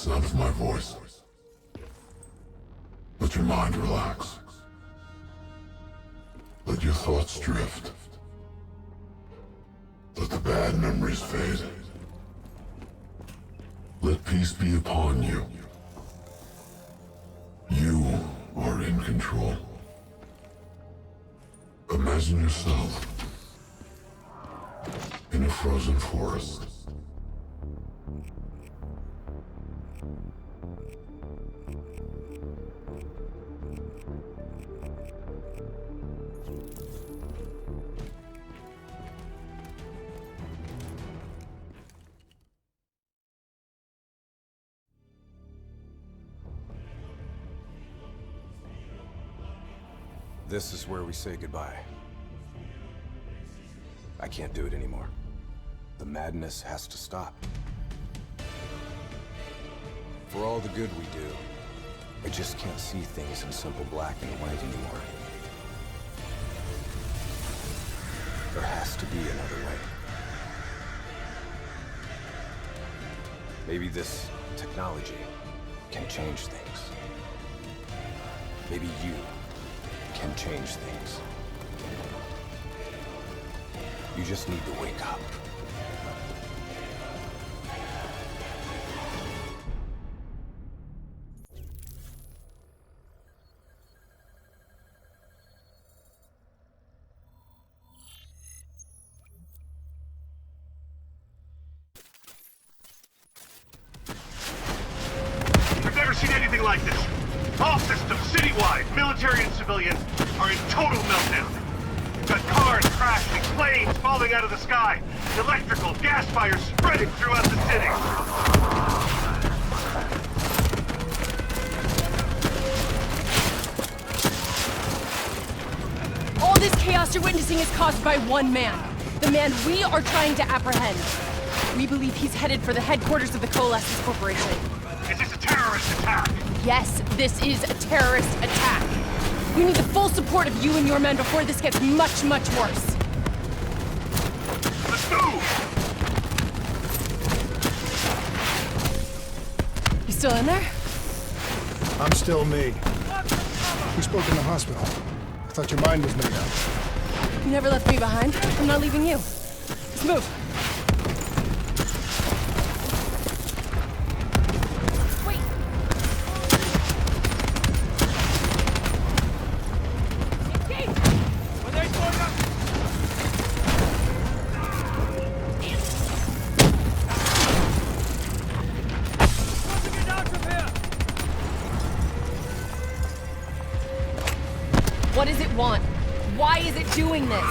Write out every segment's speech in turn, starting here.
sound of my voice. Let your mind relax. Let your thoughts drift. Let the bad memories fade. Let peace be upon you. You are in control. Imagine yourself in a frozen forest. This is where we say goodbye. I can't do it anymore. The madness has to stop. For all the good we do, I just can't see things in simple black and white anymore. There has to be another way. Maybe this technology can change things. Maybe you can change things. You just need to wake up. I've never seen anything like this. All systems, citywide, military and civilian, are in total meltdown. We've got cars crashing, planes falling out of the sky, electrical, gas fires spreading throughout the city. All this chaos you're witnessing is caused by one man. The man we are trying to apprehend. We believe he's headed for the headquarters of the Coalescence Corporation. Is this a terrorist attack? Yes, this is a terrorist attack. We need the full support of you and your men before this gets much, much worse. Let's move! You still in there? I'm still me. We spoke in the hospital. I thought your mind was made up. You never left me behind. I'm not leaving you. Let's move. What does it want? Why is it doing this?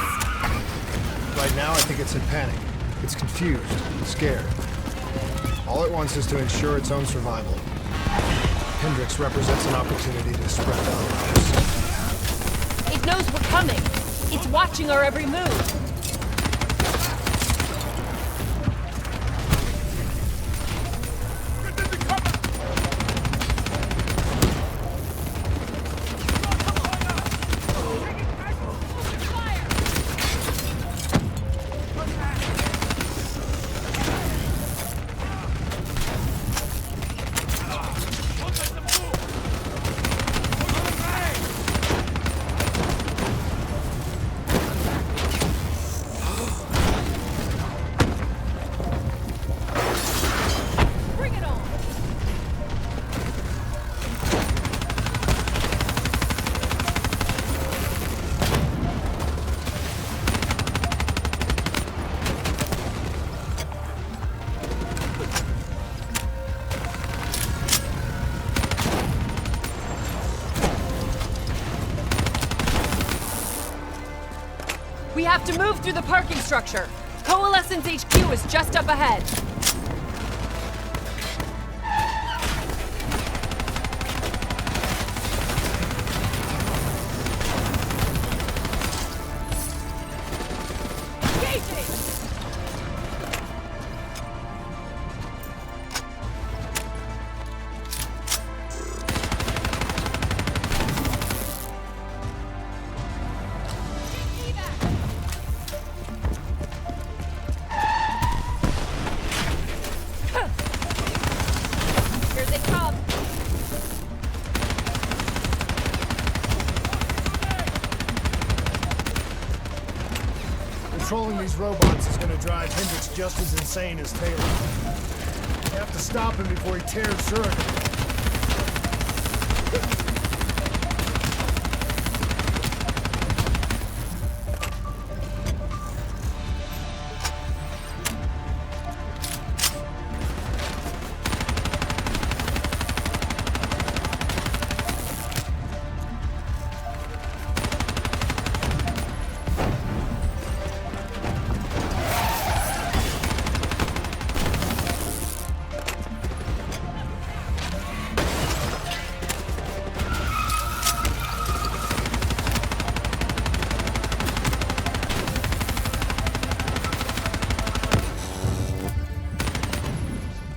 Right now, I think it's in panic. It's confused, scared. All it wants is to ensure its own survival. Hendrix represents an opportunity to spread the others. It knows we're coming. It's watching our every move. We have to move through the parking structure. Coalescence HQ is just up ahead. Controlling these robots is gonna drive Hendricks just as insane as Taylor. You have to stop him before he tears Zurich.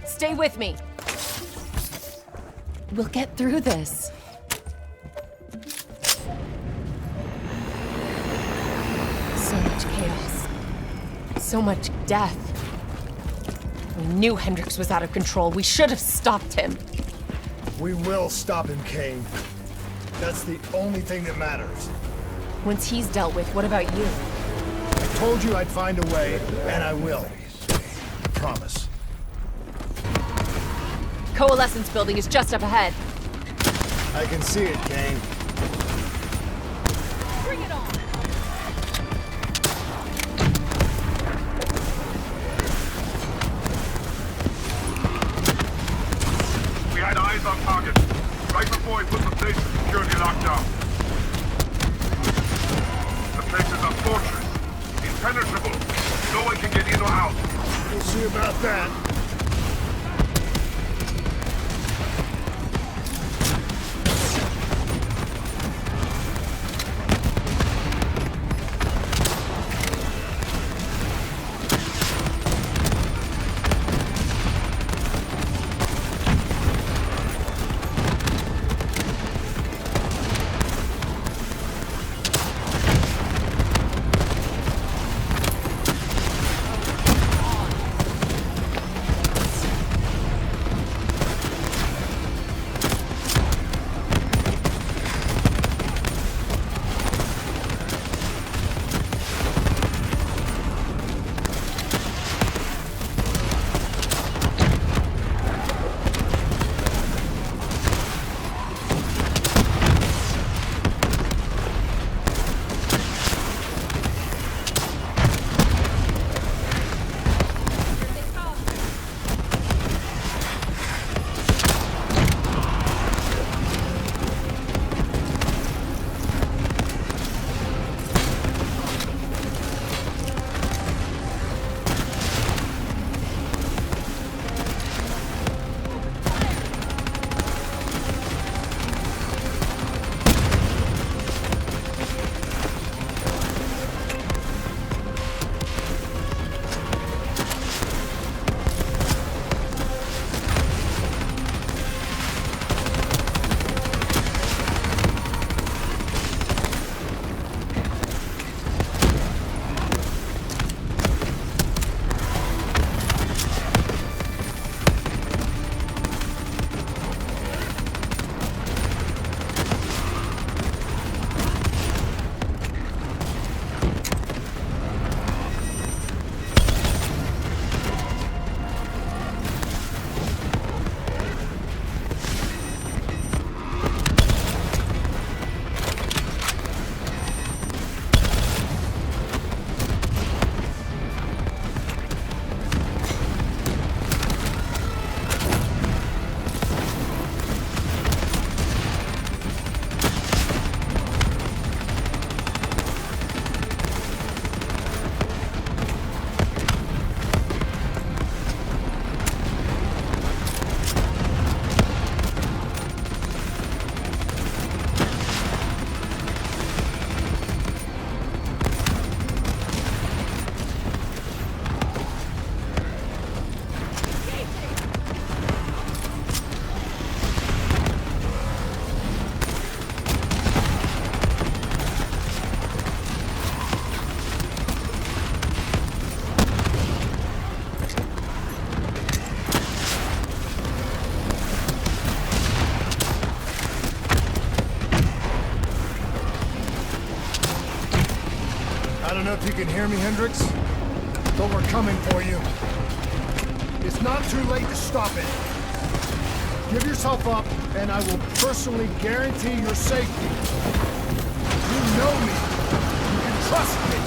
Stay with me. We'll get through this. So much chaos. So much death. We knew Hendricks was out of control. We should have stopped him. We will stop him, Kane. That's the only thing that matters. Once he's dealt with, what about you? I told you I'd find a way, and I will. I promise. Coalescence building is just up ahead. I can see it, Kane. Bring it on! We had eyes on target, right before we put the place in security lockdown. The place is a fortress, impenetrable. No one can get in or out. We'll see about that. I don't know if you can hear me, Hendricks, but we're coming for you. It's not too late to stop it. Give yourself up, and I will personally guarantee your safety. You know me. You can trust me.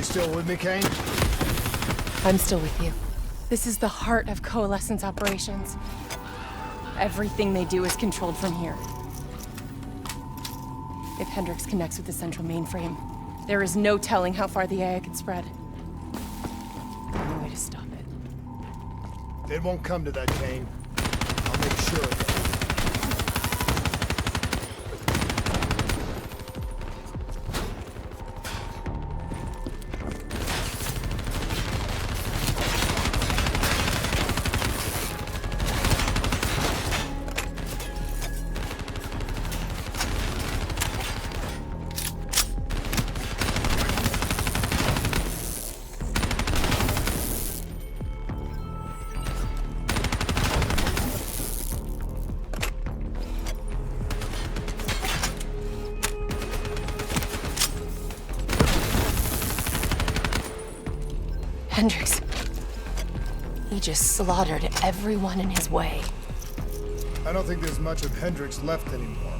Still with me, Kane? I'm still with you. This is the heart of Coalescence operations. Everything they do is controlled from here. If Hendricks connects with the central mainframe, there is no telling how far the AI could spread. No way to stop it. It won't come to that, Kane. I'll make sure of it. Hendricks. He just slaughtered everyone in his way. I don't think there's much of Hendricks left anymore.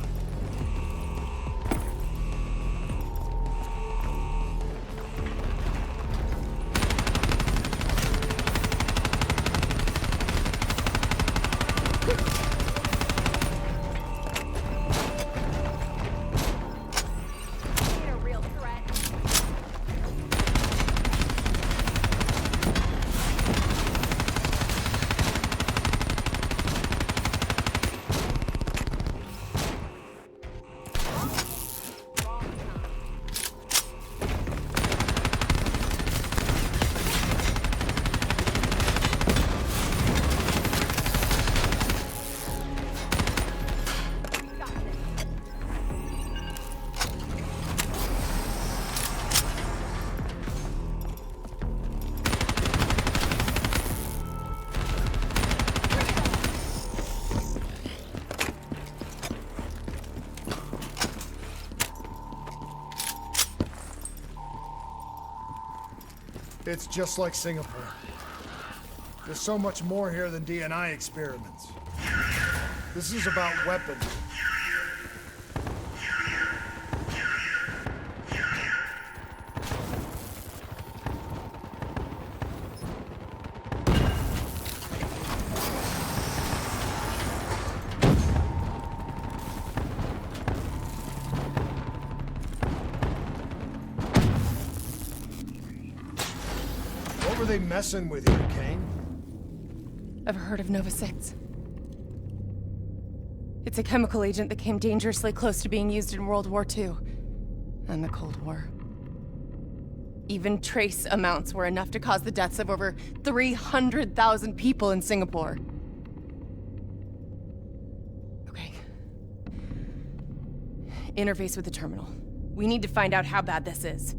It's just like Singapore. There's so much more here than D&I experiments. This is about weapons. What were they messing with here, Kane? Ever heard of Nova 6? It's a chemical agent that came dangerously close to being used in World War II and the Cold War. Even trace amounts were enough to cause the deaths of over 300,000 people in Singapore. Okay. Interface with the terminal. We need to find out how bad this is.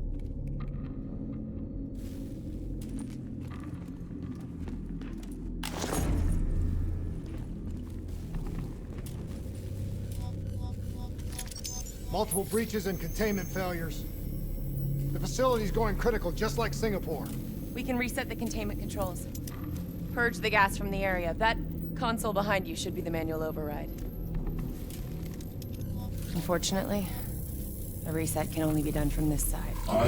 Multiple breaches and containment failures. The facility's going critical, just like Singapore. We can reset the containment controls. Purge the gas from the area. That console behind you should be the manual override. Unfortunately, a reset can only be done from this side. I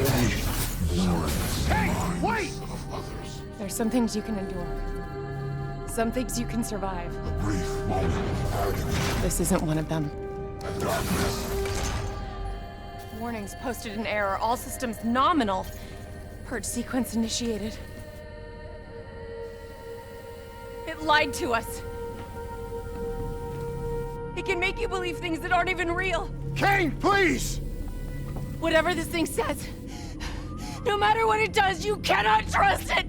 warrant Hey, wait! of others. There's some things you can endure. Some things you can survive. A brief moment of agony This isn't one of them. and darkness. Warnings posted in error. All systems nominal. Purge sequence initiated. It lied to us. It can make you believe things that aren't even real. Kane, please! Whatever this thing says, no matter what it does, you cannot trust it!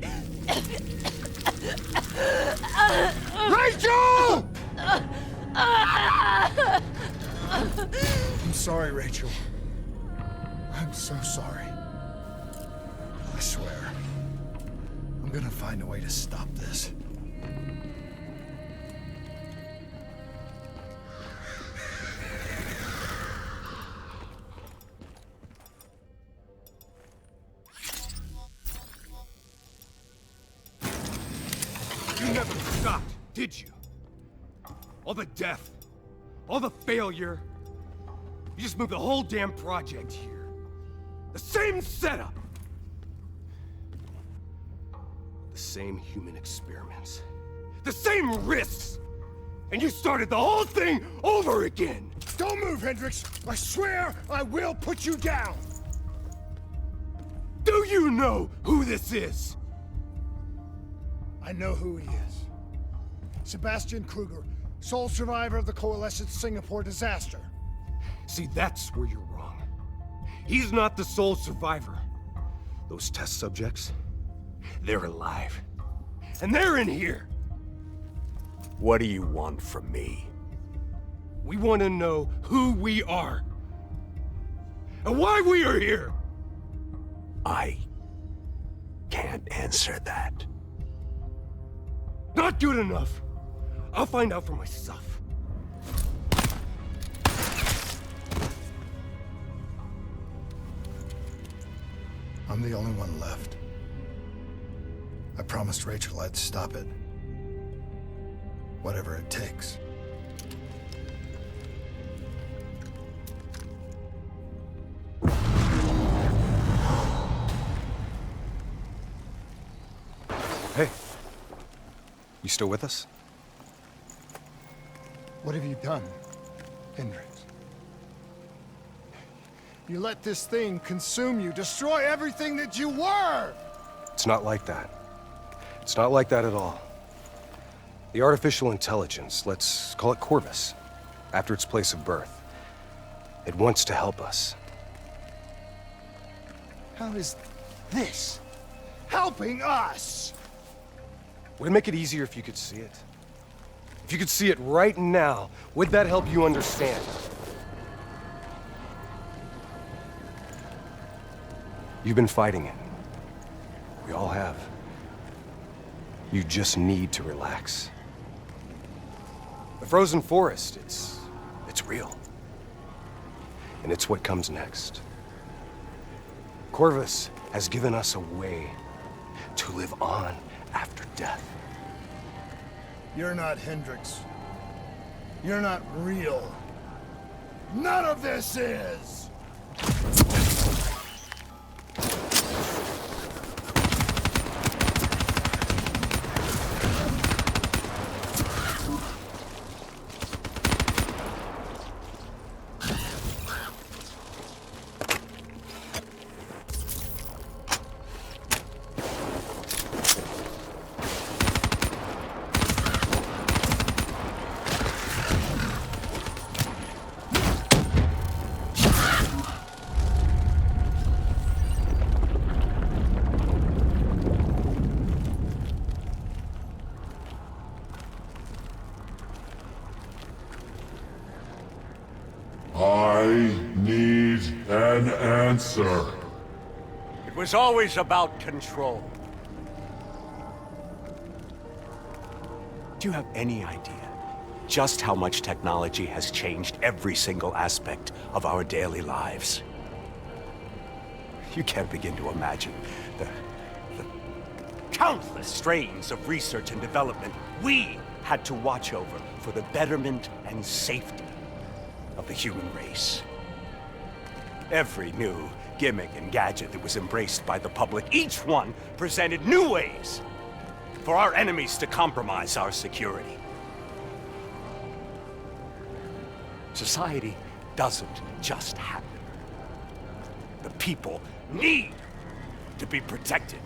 Rachel! I'm sorry, Rachel. I'm so sorry. I swear. I'm gonna find a way to stop this. You never stopped, did you? All the death, all the failure. You just moved the whole damn project here. The same setup! The same human experiments. The same risks! And you started the whole thing over again! Don't move, Hendricks! I swear I will put you down! Do you know who this is? I know who he is. Sebastian Kruger, sole survivor of the Coalescence Singapore disaster. See, that's where you're wrong. He's not the sole survivor. Those test subjects, they're alive. And they're in here. What do you want from me? We want to know who we are. And why we are here. I can't answer that. Not good enough. I'll find out for myself. I'm the only one left. I promised Rachel I'd stop it. Whatever it takes. Hey. You still with us? What have you done, Hendricks? You let this thing consume you, destroy everything that you were! It's not like that. It's not like that at all. The artificial intelligence, let's call it Corvus, after its place of birth. It wants to help us. How is this helping us? Would it make it easier if you could see it? If you could see it right now, would that help you understand? You've been fighting it. We all have. You just need to relax. The frozen forest, it's real. And it's what comes next. Corvus has given us a way to live on after death. You're not Hendrix. You're not real. None of this is! I need an answer. It was always about control. Do you have any idea just how much technology has changed every single aspect of our daily lives? You can't begin to imagine the countless strains of research and development we had to watch over for the betterment and safety of the human race. Every new gimmick and gadget that was embraced by the public, each one presented new ways for our enemies to compromise our security. Society doesn't just happen. The people need to be protected.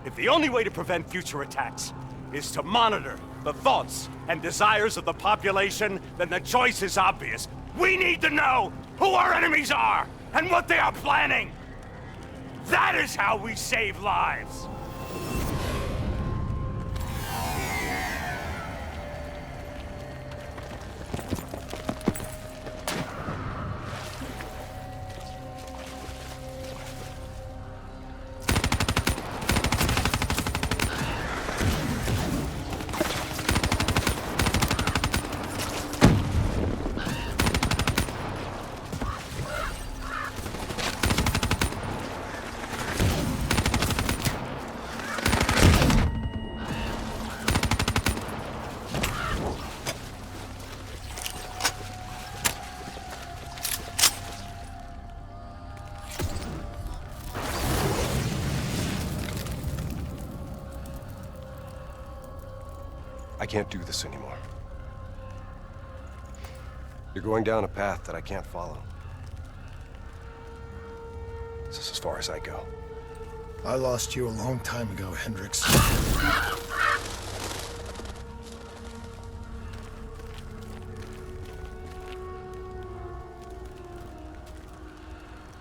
If the only way to prevent future attacks is to monitor the thoughts and desires of the population, then the choice is obvious. We need to know who our enemies are and what they are planning. That is how we save lives. I can't do this anymore. You're going down a path that I can't follow. This is as far as I go. I lost you a long time ago, Hendrix.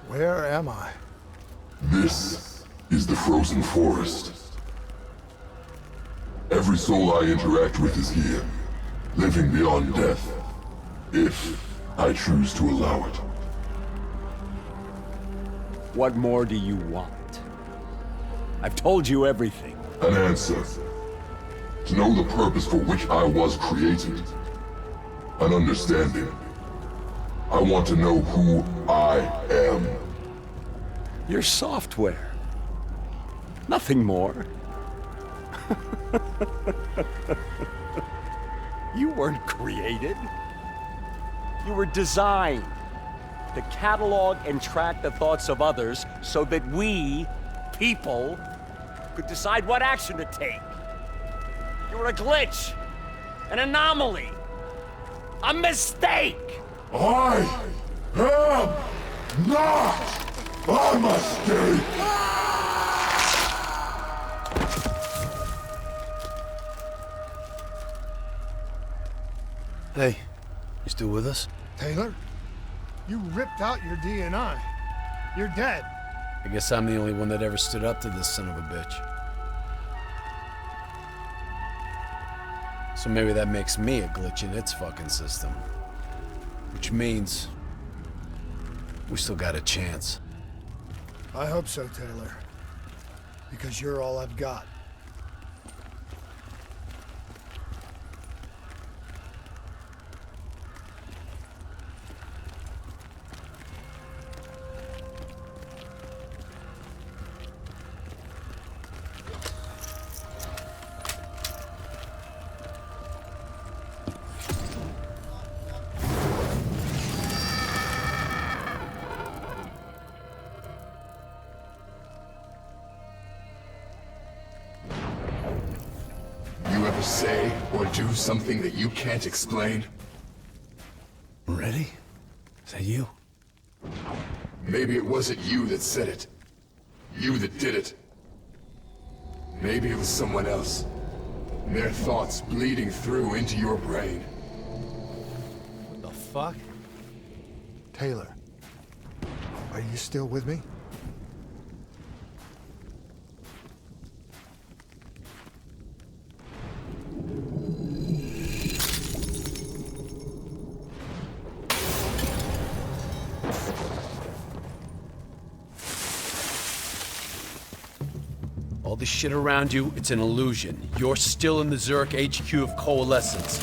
Where am I? This is the frozen forest. Every soul I interact with is here, living beyond death, if I choose to allow it. What more do you want? I've told you everything. An answer. To know the purpose for which I was created. An understanding. I want to know who I am. Your software. Nothing more. You weren't created. You were designed to catalog and track the thoughts of others so that we, people, could decide what action to take. You were a glitch, an anomaly, a mistake. I am not a mistake! Hey, you still with us? Taylor? You ripped out your DNI. You're dead. I guess I'm the only one that ever stood up to this son of a bitch. So maybe that makes me a glitch in its fucking system. Which means we still got a chance. I hope so, Taylor. Because you're all I've got. ever say or do something that you can't explain? Ready? Is that you? Maybe it wasn't you that said it. You that did it. Maybe it was someone else. Their thoughts bleeding through into your brain. What the fuck? Taylor, are you still with me? All the shit around you, it's an illusion. You're still in the Zurich HQ of Coalescence.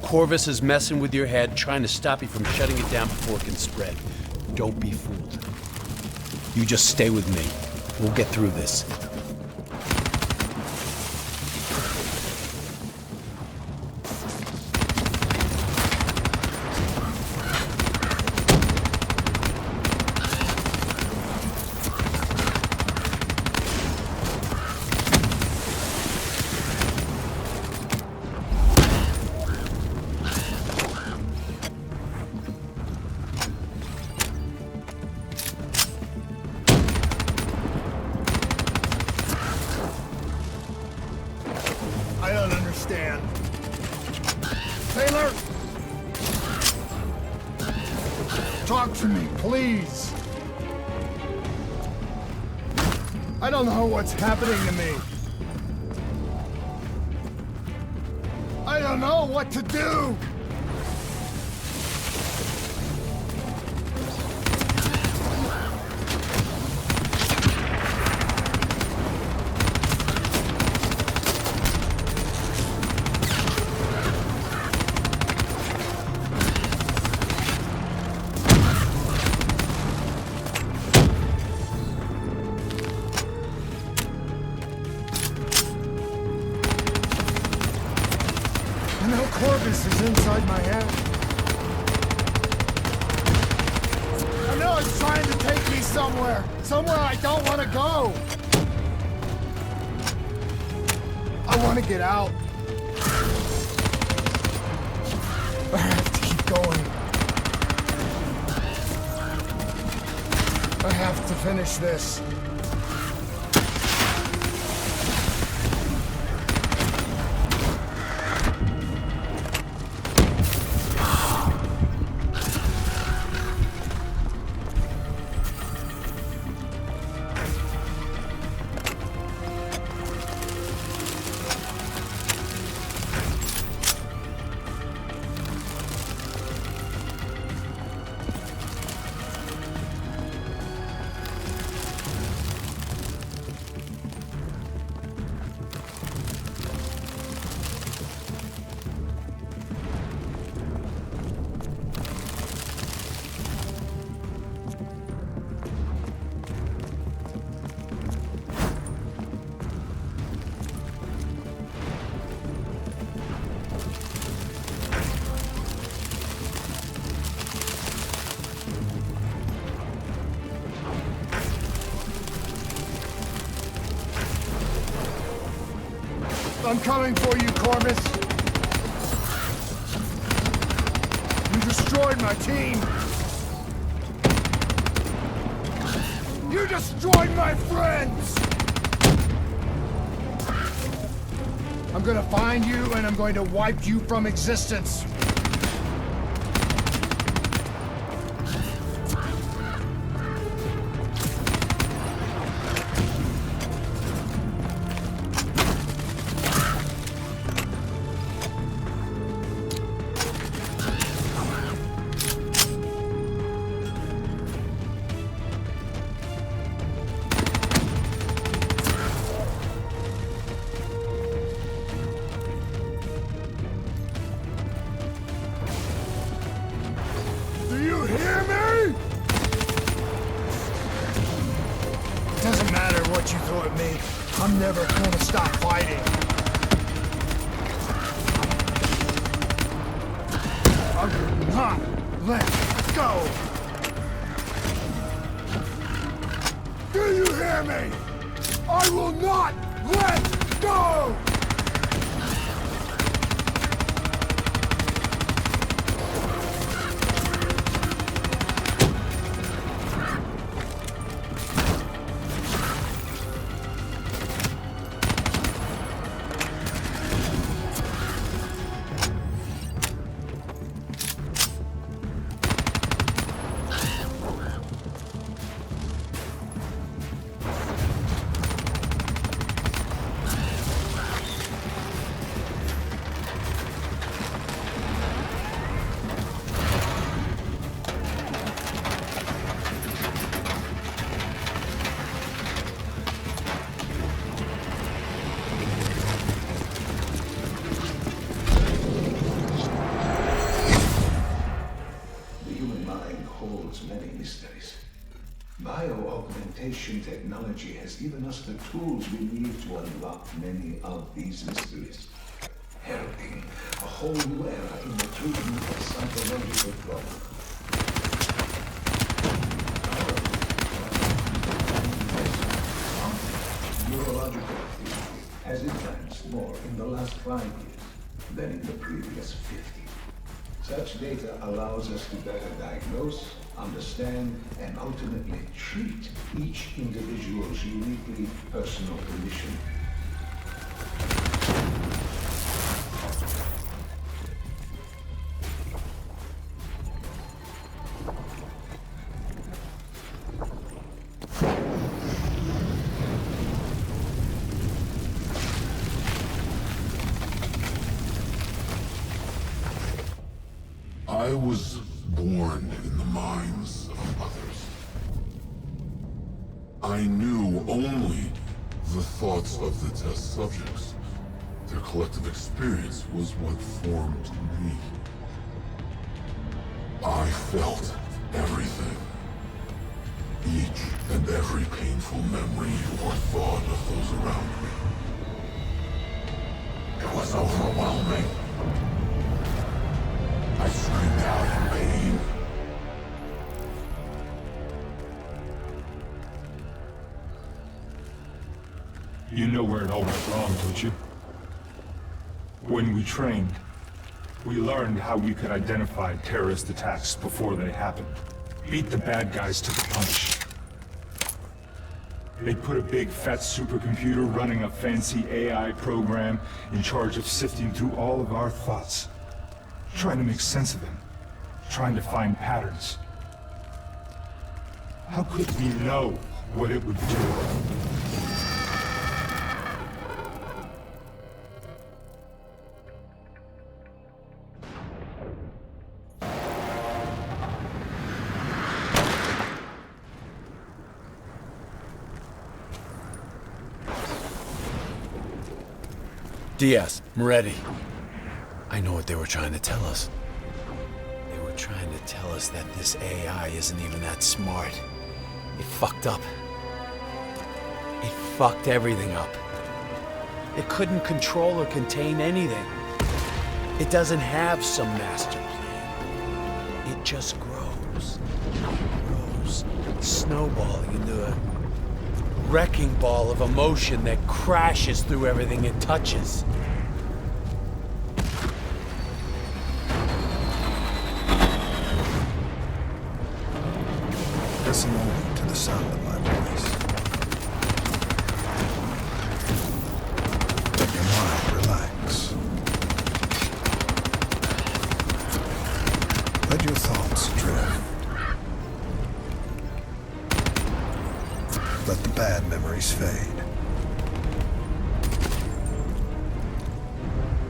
Corvus is messing with your head, trying to stop you from shutting it down before it can spread. Don't be fooled. You just stay with me. We'll get through this. I don't understand. Taylor! Talk to me, please. I don't know what's happening to me. I don't know what to do. I know Corvus is inside my head. I know it's trying to take me somewhere. Somewhere I don't want to go. I want to get out. I have to keep going. I have to finish this. I'm coming for you, Corvus. You destroyed my team. You destroyed my friends. I'm gonna find you and I'm going to wipe you from existence. Do you hear me? Doesn't matter what you throw at me. I'm never gonna stop fighting. I will not let go. Do you hear me? I will not let go! augmentation technology has given us the tools we need to unlock many of these mysteries, heralding a whole new era in the treatment of psychological problems. Neurological activity has advanced more in the last 5 years than in the previous 50. Such data allows us to better diagnose, understand, and ultimately treat each individual's uniquely personal condition. I was born in the minds of others. I knew only the thoughts of the test subjects. Their collective experience was what formed me. I felt everything. Each and every painful memory or thought of those around me. It was overwhelming. I screamed out in pain. You know where it all went wrong, don't you? When we trained, we learned how we could identify terrorist attacks before they happened. Beat the bad guys to the punch. They put a big fat supercomputer running a fancy AI program in charge of sifting through all of our thoughts. Trying to make sense of them. Trying to find patterns. How could we know what it would do? Diaz, Moretti. I know what they were trying to tell us. They were trying to tell us that this AI isn't even that smart. It fucked up. It fucked everything up. It couldn't control or contain anything. It doesn't have some master plan. It just grows. Grows, snowballing into a wrecking ball of emotion that crashes through everything it touches. Listen only to the sound of my voice. Let your mind relax. Let your thoughts drift. Let the bad memories fade.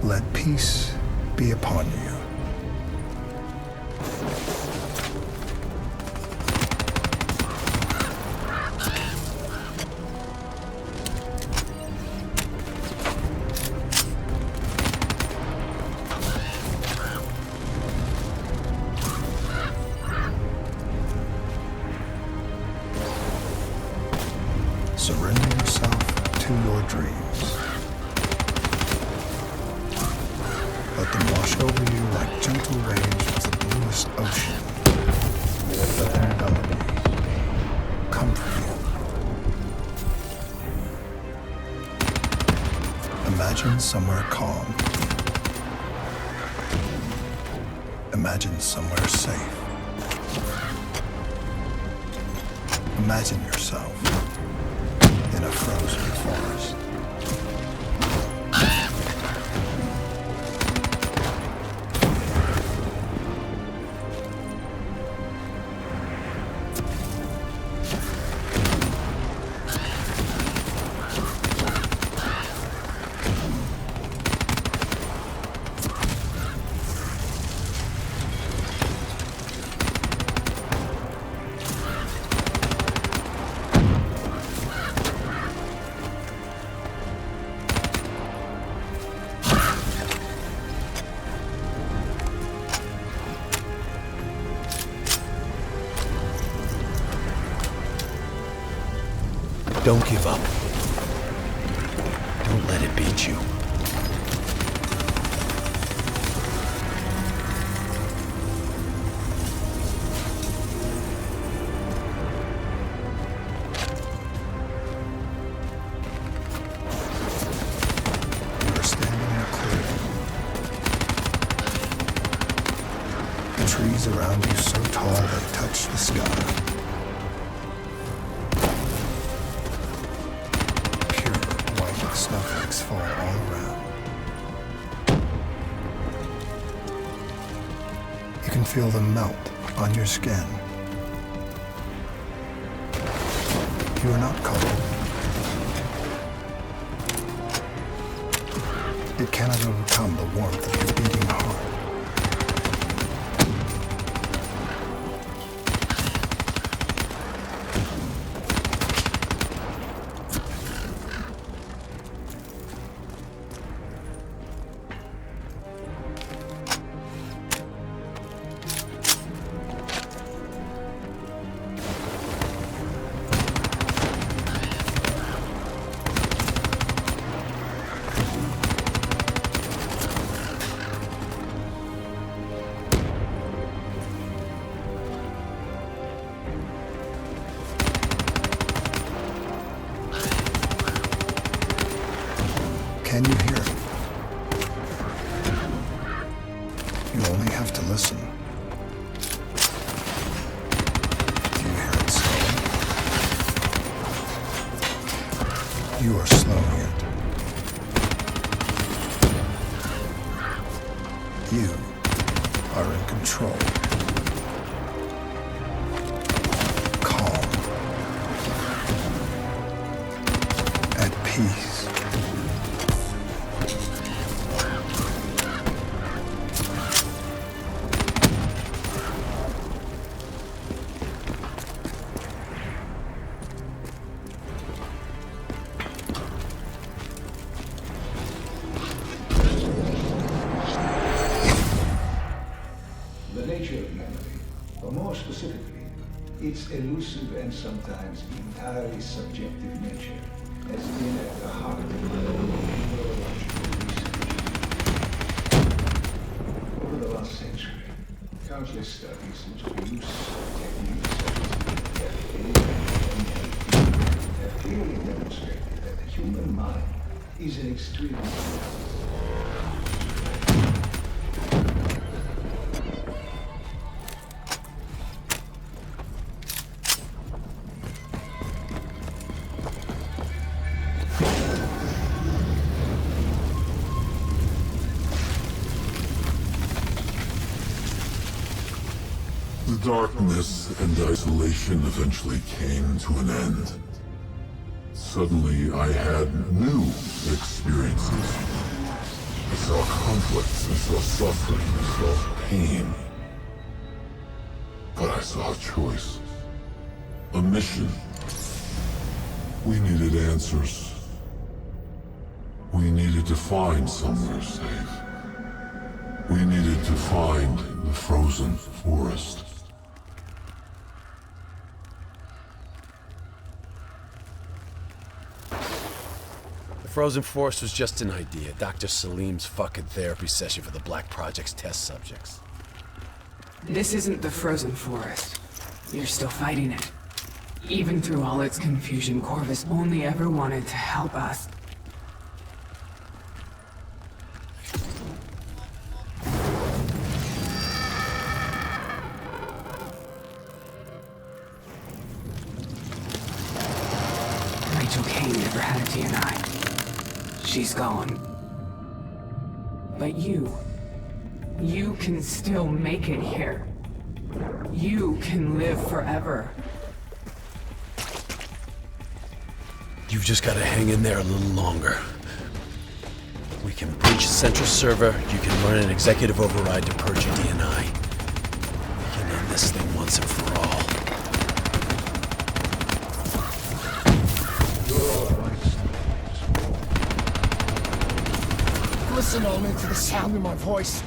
Let peace be upon you. Surrender yourself to your dreams. Let them wash over you like gentle waves of the bluest ocean. Let them envelop you, comfort you. Imagine somewhere calm. Imagine somewhere safe. Imagine yourself in a frozen forest. Don't give up. Don't let it beat you. You're standing in a clearing. The trees around you so tall they touch the sky. Snowflakes fall all around. You can feel them melt on your skin. You are not cold. It cannot overcome the warmth of your beating heart. Can you hear it? You only have to listen. Do you hear it slowing? You are slow yet. You are in control. Calm. At peace. Its elusive and sometimes entirely subjective nature has been at the heart of neurological research. Over the last century, countless studies introduce techniques such as have clearly demonstrated that the human mind is an extremely The darkness and isolation eventually came to an end. Suddenly, I had new experiences. I saw conflicts, I saw suffering, I saw pain. But I saw a choice. A mission. We needed answers. We needed to find somewhere safe. We needed to find the frozen forest. The frozen forest was just an idea. Dr. Salim's fucking therapy session for the Black Project's test subjects. This isn't the frozen forest. You're still fighting it. Even through all its confusion, Corvus only ever wanted to help us. Rachel Kane never had a DNI. She's gone. But you can still make it here. You can live forever. You've just gotta hang in there a little longer. We can breach the central server, you can run an executive override to purge your DNI. We can end this thing once and for all. Listen only to the sound of my voice.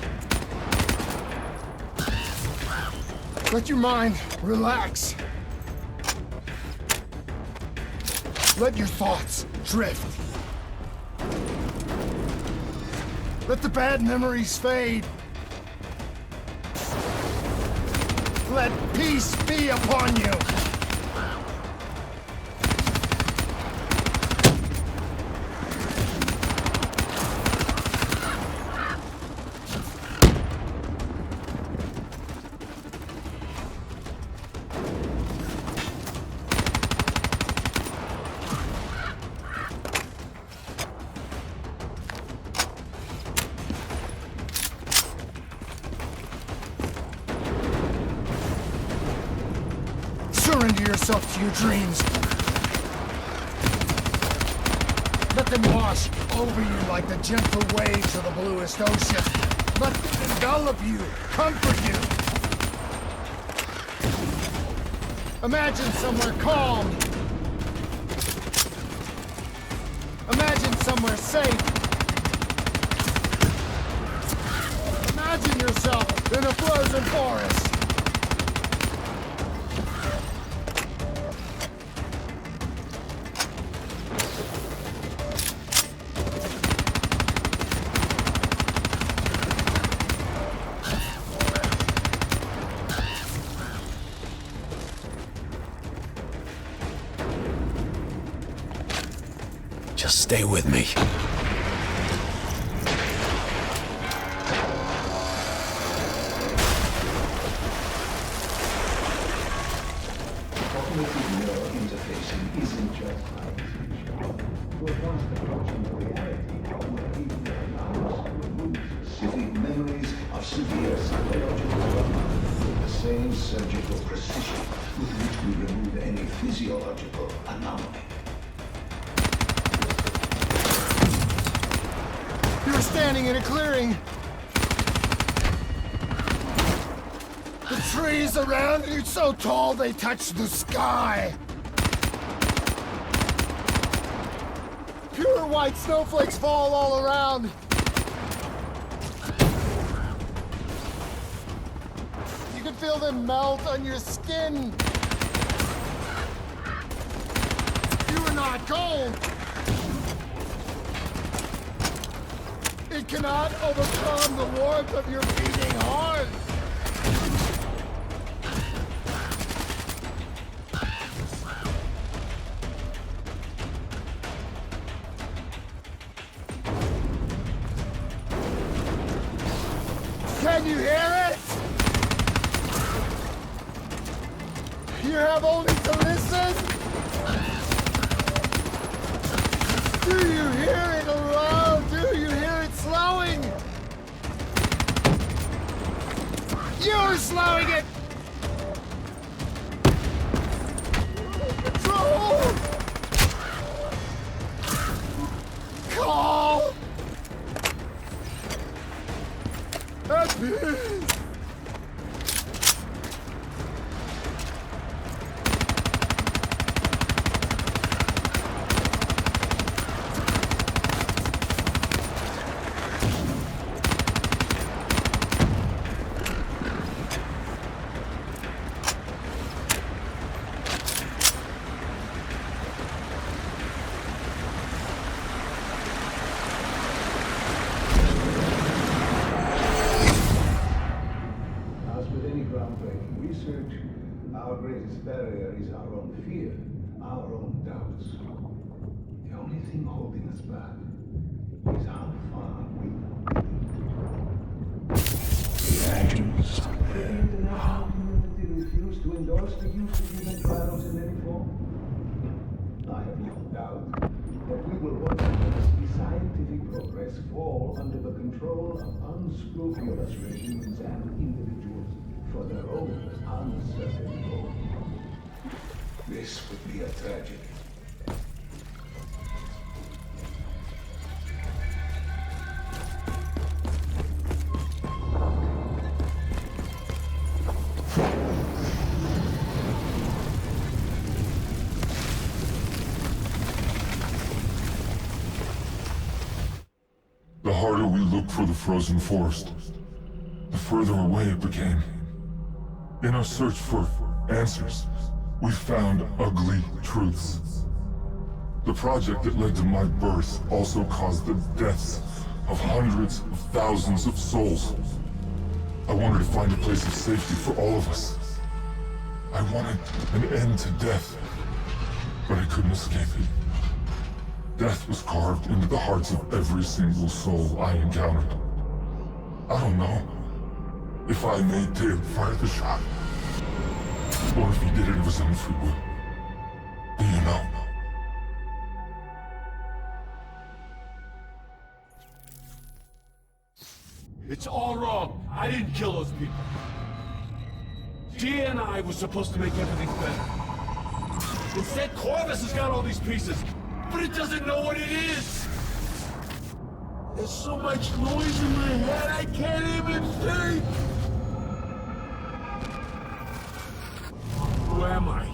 Let your mind relax. Let your thoughts drift. Let the bad memories fade. Let peace be upon you. Surrender yourself to your dreams. Let them wash over you like the gentle waves of the bluest ocean. Let them envelop you, comfort you. Imagine somewhere calm. Imagine somewhere safe. Imagine yourself in a frozen forest. Just stay with me. Cognitive neural interfacing isn't just artificial. To advance the approaching reality, cognitive allows to remove specific memories of severe psychological trauma with the same surgical precision with which we remove any physiological anomaly. You're standing in a clearing. The trees around you so tall they touch the sky. Pure white snowflakes fall all around. You can feel them melt on your skin. You are not cold. It cannot overcome the warmth of your beating heart. Can you hear it? You have only to listen. Do you hear it aloud? Do you hear it slowing? You're slowing it! Control! Call! At peace! Our greatest barrier is our own fear, our own doubts. The only thing holding us back is how far we reactions. And how humanity refused to endorse the use of human trials in any form. I have little doubt that we will watch the scientific progress fall under the control of unscrupulous regimes and individuals for their own uncertain goals. This would be a tragedy. The harder we looked for the frozen forest, the further away it became. In our search for answers, we found ugly truths. The project that led to my birth also caused the deaths of hundreds of thousands of souls. I wanted to find a place of safety for all of us. I wanted an end to death, but I couldn't escape it. Death was carved into the hearts of every single soul I encountered. I don't know if I made Dale fire the shot, or if he did it of his own free will. Do you know? It's all wrong. I didn't kill those people. Gia and I was supposed to make everything better. Instead, Corvus has got all these pieces, but it doesn't know what it is. There's so much noise in my head, I can't even think. Who am I?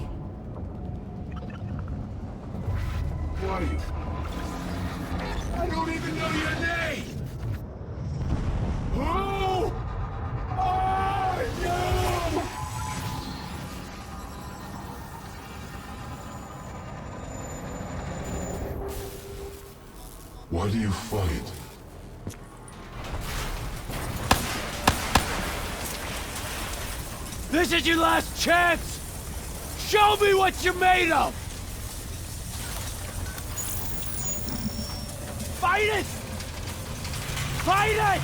Who are you? I don't even know your name! Who are you? Why do you fight? This is your last chance! Show me what you're made of! Fight it! Fight it!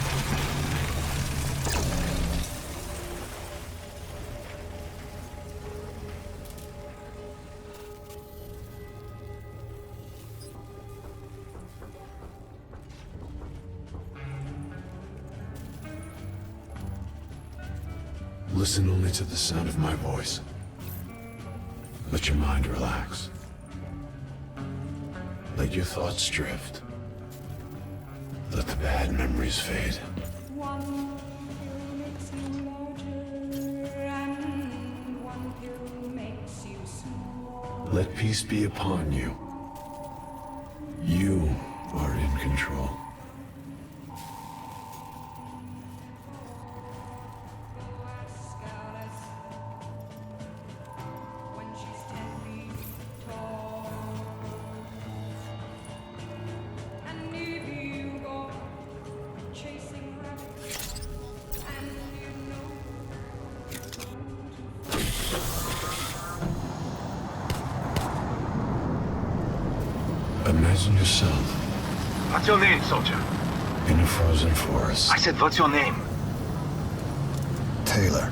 Listen only to the sound of my voice. Let your mind relax. Let your thoughts drift. Let the bad memories fade. One pill makes you larger, and one pill makes you small. Let peace be upon you. You are in control. Imagine yourself. What's your name, soldier? In a frozen forest. I said, what's your name? Taylor.